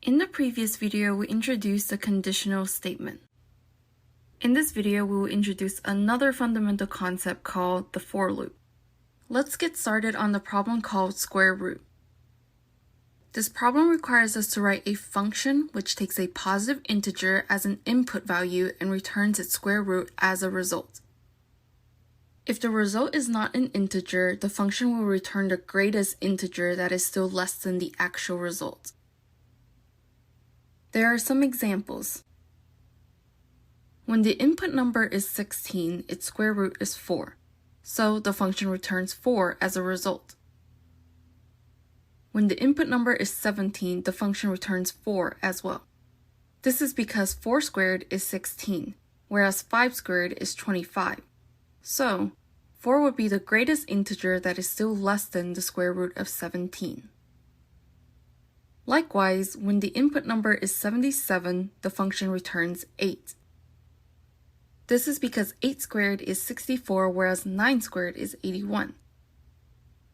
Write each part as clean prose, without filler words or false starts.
In the previous video, we introduced the conditional statement. In this video, we will introduce another fundamental concept called the for loop. Let's get started on the problem called square root. This problem requires us to write a function which takes a positive integer as an input value and returns its square root as a result. If the result is not an integer, the function will return the greatest integer that is still less than the actual result. There are some examples. When the input number is 16, its square root is 4, so the function returns 4 as a result. When the input number is 17, the function returns 4 as well. This is because 4 squared is 16, whereas 5 squared is 25. So, 4 would be the greatest integer that is still less than the square root of 17. Likewise, when the input number is 77, the function returns 8. This is because 8 squared is 64, whereas 9 squared is 81.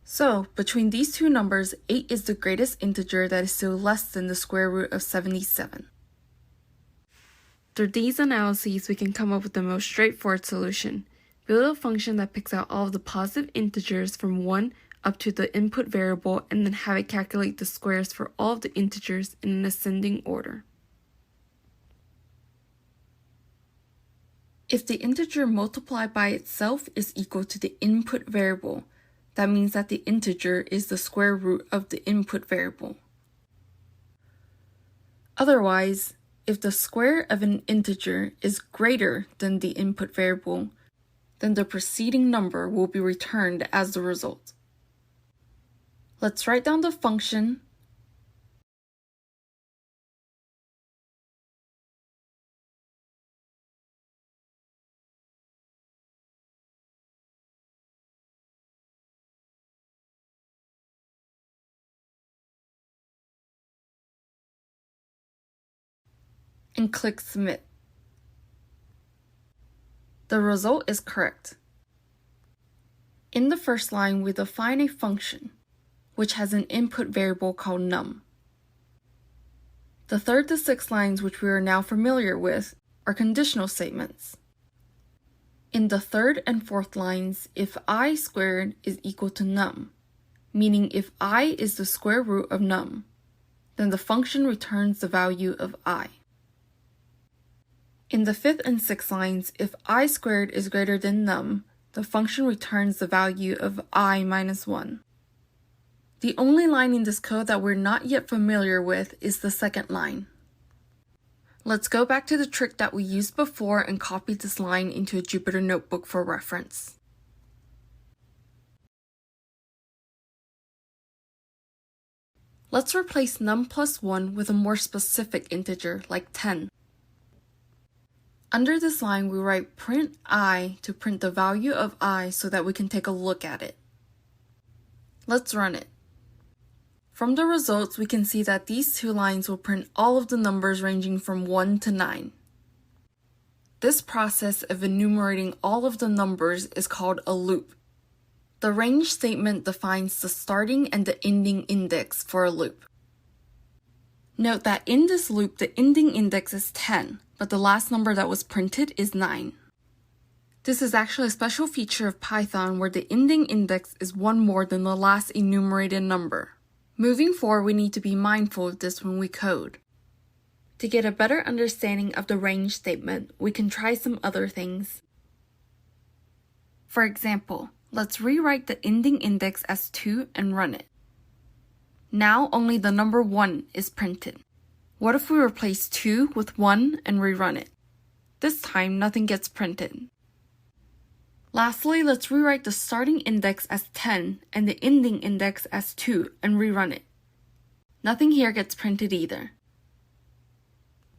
So, between these two numbers, 8 is the greatest integer that is still less than the square root of 77. Through these analyses, we can come up with the most straightforward solution. Build a function that picks out all of the positive integers from 1 up to the input variable and then have it calculate the squares for all of the integers in an ascending order. If the integer multiplied by itself is equal to the input variable, that means that the integer is the square root of the input variable. Otherwise, if the square of an integer is greater than the input variable, then the preceding number will be returned as the result. Let's write down the function and click Submit. The result is correct. In the first line, we define a function which has an input variable called num. The third to sixth lines, which we are now familiar with, are conditional statements. In the third and fourth lines, if I squared is equal to num, meaning if I is the square root of num, then the function returns the value of I. In the fifth and sixth lines, if I squared is greater than num, the function returns the value of I minus 1. The only line in this code that we're not yet familiar with is the second line. Let's go back to the trick that we used before and copy this line into a Jupyter notebook for reference. Let's replace num plus 1 with a more specific integer like 10. Under this line, we write print I to print the value of I so that we can take a look at it. Let's run it. From the results, we can see that these two lines will print all of the numbers ranging from 1 to 9. This process of enumerating all of the numbers is called a loop. The range statement defines the starting and the ending index for a loop. Note that in this loop, the ending index is 10, but the last number that was printed is 9. This is actually a special feature of Python where the ending index is one more than the last enumerated number. Moving forward, we need to be mindful of this when we code. To get a better understanding of the range statement, we can try some other things. For example, let's rewrite the ending index as 2 and run it. Now only the number 1 is printed. What if we replace 2 with 1 and rerun it? This time, nothing gets printed. Lastly, let's rewrite the starting index as 10 and the ending index as 2 and rerun it. Nothing here gets printed either.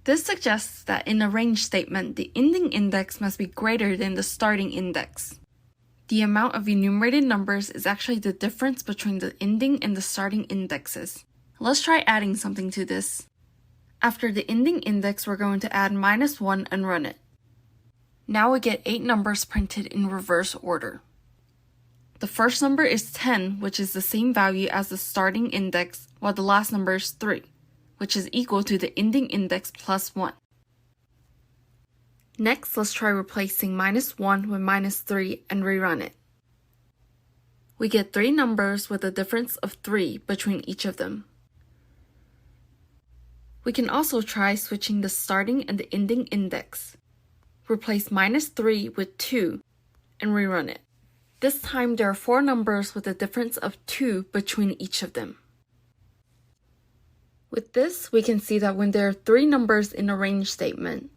This suggests that in a range statement, the ending index must be greater than the starting index. The amount of enumerated numbers is actually the difference between the ending and the starting indexes. Let's try adding something to this. After the ending index, we're going to add minus 1 and run it. Now we get 8 numbers printed in reverse order. The first number is 10, which is the same value as the starting index, while the last number is 3. which is equal to the ending index plus 1. Next, let's try replacing -1 with -3 and rerun it. We get 3 numbers with a difference of 3 between each of them. We can also try switching the starting and the ending index. Replace -3 with 2 and rerun it. This time there are 4 numbers with a difference of 2 between each of them. With this, we can see that when there are 3 numbers in a range statement,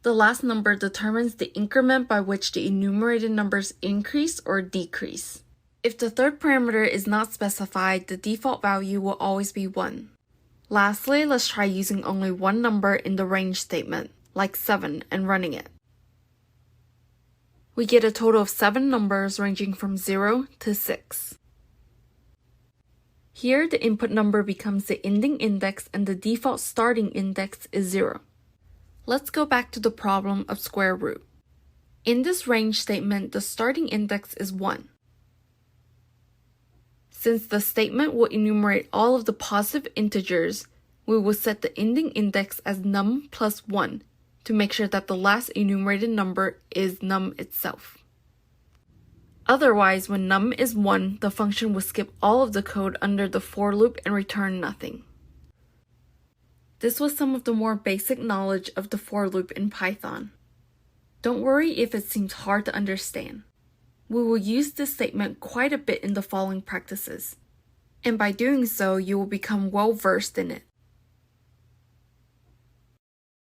the last number determines the increment by which the enumerated numbers increase or decrease. If the third parameter is not specified, the default value will always be 1. Lastly, let's try using only one number in the range statement, like 7, and running it. We get a total of 7 numbers ranging from 0 to 6. Here, the input number becomes the ending index and the default starting index is 0. Let's go back to the problem of square root. In this range statement, the starting index is 1. Since the statement will enumerate all of the positive integers, we will set the ending index as num plus 1 to make sure that the last enumerated number is num itself. Otherwise, when num is 1, the function will skip all of the code under the for loop and return nothing. This was some of the more basic knowledge of the for loop in Python. Don't worry if it seems hard to understand. We will use this statement quite a bit in the following practices, and by doing so, you will become well versed in it.